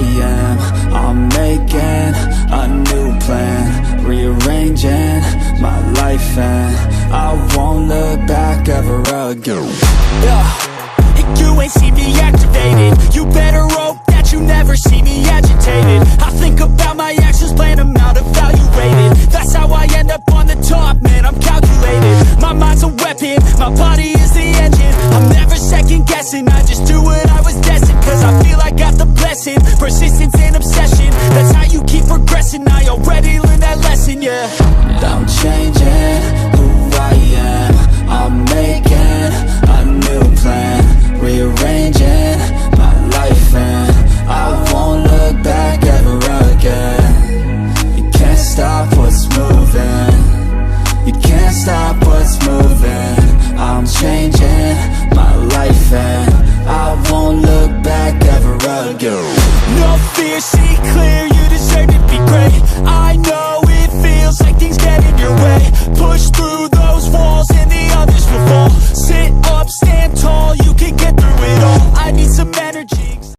am. I'm making a new plan, rearranging my life, and I won't look back ever again. And you ain't see me activated. You better hope that you never see me agitated. I think about my actions, plan them out, evaluated. That's how I end up on the top, man, I'm calculated. My mind's a weapon, my body is the engine. I'm never second guessing, I just do what I was destined. Cause I feel I got the blessing, persistence and obsession. That's how you keep progressing, I already learned that lesson, yeah. I'm changing who I am. I'm making a new plan, rearranging my life, and I won't look back ever again. You can't stop what's moving, you can't stop what's moving. I'm changing my life, and I won't look back ever again. No fear, see clear, you deserve to be great. I know it feels like things get in your way.